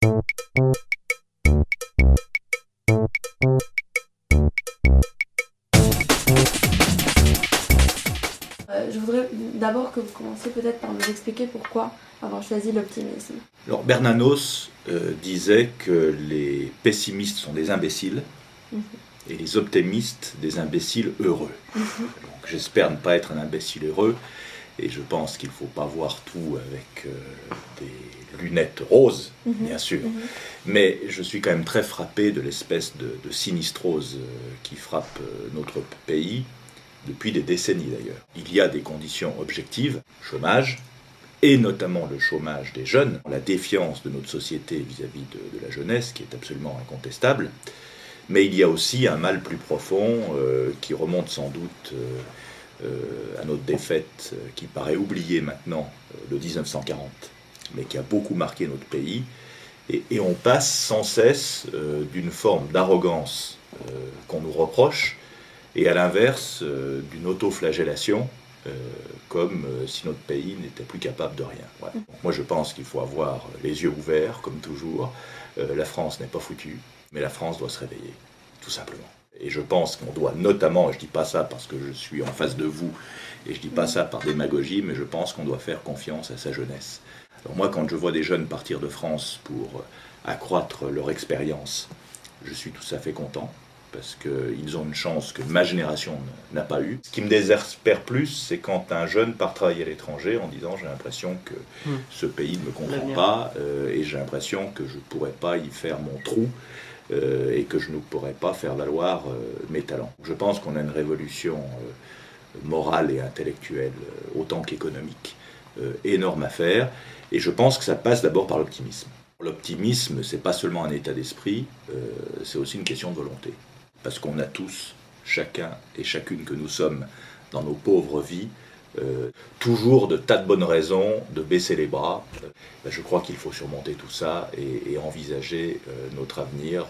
Je voudrais d'abord que vous commenciez peut-être par nous expliquer pourquoi avoir choisi l'optimisme. Alors Bernanos disait que les pessimistes sont des imbéciles et les optimistes des imbéciles heureux. Donc j'espère ne pas être un imbécile heureux et je pense qu'il ne faut pas voir tout avec des lunettes roses, bien sûr. Mais je suis quand même très frappé de l'espèce de sinistrose qui frappe notre pays depuis des décennies d'ailleurs. Il y a des conditions objectives, chômage, et notamment le chômage des jeunes, la défiance de notre société vis-à-vis de la jeunesse, qui est absolument incontestable. Mais il y a aussi un mal plus profond qui remonte sans doute à notre défaite, qui paraît oubliée maintenant, de 1940, mais qui a beaucoup marqué notre pays. Et on passe sans cesse d'une forme d'arrogance qu'on nous reproche, et à l'inverse d'une autoflagellation, comme si notre pays n'était plus capable de rien. Voilà. Moi je pense qu'il faut avoir les yeux ouverts, comme toujours. La France n'est pas foutue, mais la France doit se réveiller, tout simplement. Et je pense qu'on doit notamment, et je ne dis pas ça parce que je suis en face de vous, et je ne dis pas ça par démagogie, mais je pense qu'on doit faire confiance à sa jeunesse. Alors moi, quand je vois des jeunes partir de France pour accroître leur expérience, je suis tout à fait content, parce qu'ils ont une chance que ma génération n'a pas eue. Ce qui me désespère plus, c'est quand un jeune part travailler à l'étranger en disant « j'ai l'impression que ce pays ne me comprend pas et j'ai l'impression que je ne pourrais pas y faire mon trou et que je ne pourrais pas faire valoir mes talents ». Je pense qu'on a une révolution morale et intellectuelle autant qu'économique énorme à faire, et je pense que ça passe d'abord par l'optimisme. L'optimisme, c'est pas seulement un état d'esprit, c'est aussi une question de volonté. Parce qu'on a tous, chacun et chacune que nous sommes dans nos pauvres vies, toujours de tas de bonnes raisons de baisser les bras. Je crois qu'il faut surmonter tout ça et envisager notre avenir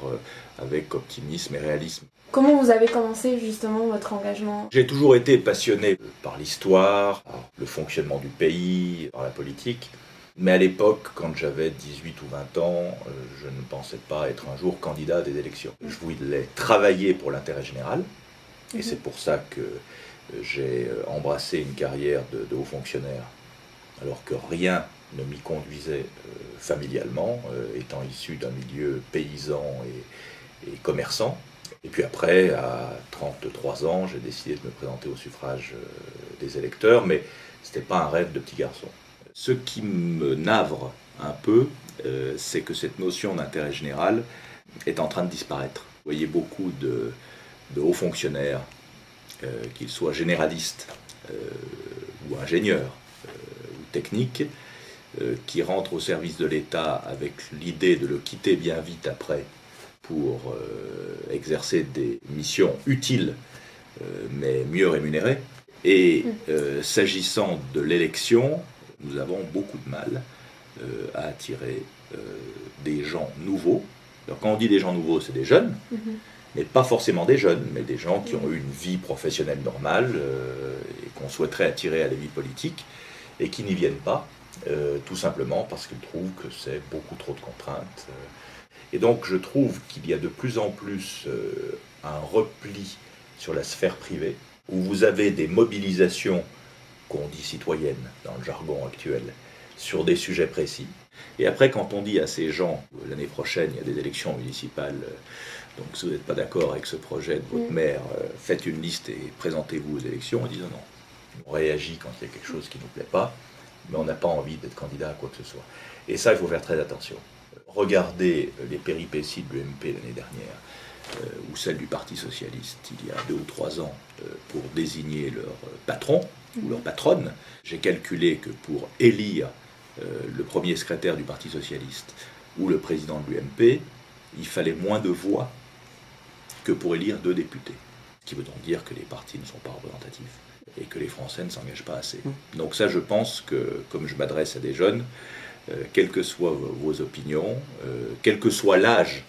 avec optimisme et réalisme. Comment vous avez commencé justement votre engagement ? J'ai toujours été passionné par l'histoire, par le fonctionnement du pays, par la politique. Mais à l'époque, quand j'avais 18 ou 20 ans, je ne pensais pas être un jour candidat à des élections. Je voulais travailler pour l'intérêt général, et c'est pour ça que j'ai embrassé une carrière de haut fonctionnaire, alors que rien ne m'y conduisait familialement, étant issu d'un milieu paysan et commerçant. Et puis après, à 33 ans, j'ai décidé de me présenter au suffrage des électeurs, mais ce n'était pas un rêve de petit garçon. Ce qui me navre un peu, c'est que cette notion d'intérêt général est en train de disparaître. Vous voyez beaucoup de hauts fonctionnaires, qu'ils soient généralistes ou ingénieurs ou techniques, qui rentrent au service de l'État avec l'idée de le quitter bien vite après pour exercer des missions utiles mais mieux rémunérées. Et s'agissant de l'élection, nous avons beaucoup de mal à attirer des gens nouveaux. Alors quand on dit des gens nouveaux, c'est des jeunes, mais pas forcément des jeunes, mais des gens qui ont eu une vie professionnelle normale et qu'on souhaiterait attirer à la vie politique et qui n'y viennent pas, tout simplement parce qu'ils trouvent que c'est beaucoup trop de contraintes. Et donc je trouve qu'il y a de plus en plus un repli sur la sphère privée, où vous avez des mobilisations qu'on dit citoyennes dans le jargon actuel, sur des sujets précis. Et après, quand on dit à ces gens, l'année prochaine, il y a des élections municipales, donc si vous n'êtes pas d'accord avec ce projet de votre maire, faites une liste et présentez-vous aux élections, ils disent non. On réagit quand il y a quelque chose qui ne nous plaît pas, mais on n'a pas envie d'être candidat à quoi que ce soit. Et ça, il faut faire très attention. Regardez les péripéties de l'UMP l'année dernière, ou celle du Parti Socialiste il y a 2 ou 3 ans, pour désigner leur patron ou leur patronne. J'ai calculé que pour élire le premier secrétaire du Parti Socialiste ou le président de l'UMP, il fallait moins de voix que pour élire 2 députés. Ce qui veut donc dire que les partis ne sont pas représentatifs et que les Français ne s'engagent pas assez. Donc ça, je pense que, comme je m'adresse à des jeunes, quelles que soient vos opinions, quel que soit l'âge,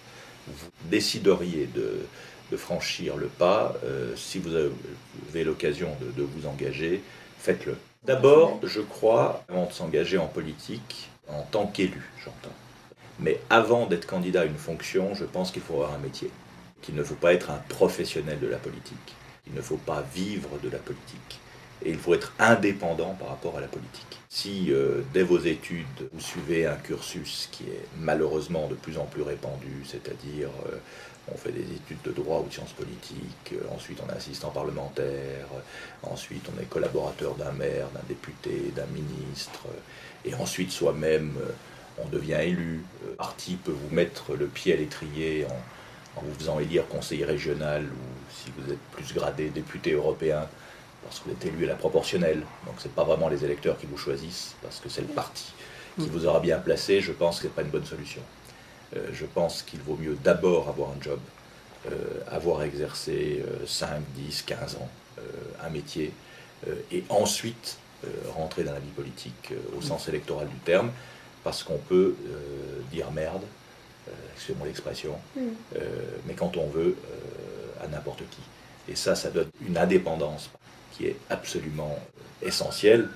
vous décideriez de franchir le pas. Si vous avez l'occasion de vous engager, faites-le. D'abord, je crois, avant de s'engager en politique, en tant qu'élu, j'entends. Mais avant d'être candidat à une fonction, je pense qu'il faut avoir un métier, qu'il ne faut pas être un professionnel de la politique, qu'il ne faut pas vivre de la politique. Et il faut être indépendant par rapport à la politique. Si dès vos études, vous suivez un cursus qui est malheureusement de plus en plus répandu, c'est-à-dire on fait des études de droit ou de sciences politiques, ensuite on est assistant parlementaire, ensuite on est collaborateur d'un maire, d'un député, d'un ministre, et ensuite soi-même on devient élu. Le parti peut vous mettre le pied à l'étrier en vous faisant élire conseiller régional ou si vous êtes plus gradé député européen, parce que vous êtes élu à la proportionnelle. Donc ce n'est pas vraiment les électeurs qui vous choisissent, parce que c'est le parti qui vous aura bien placé. Je pense que ce n'est pas une bonne solution. Je pense qu'il vaut mieux d'abord avoir un job, avoir exercé 5, 10, 15 ans, un métier, et ensuite rentrer dans la vie politique au sens électoral du terme, parce qu'on peut dire merde, excusez-moi l'expression, mais quand on veut, à n'importe qui. Et ça donne une indépendance qui est absolument essentielle.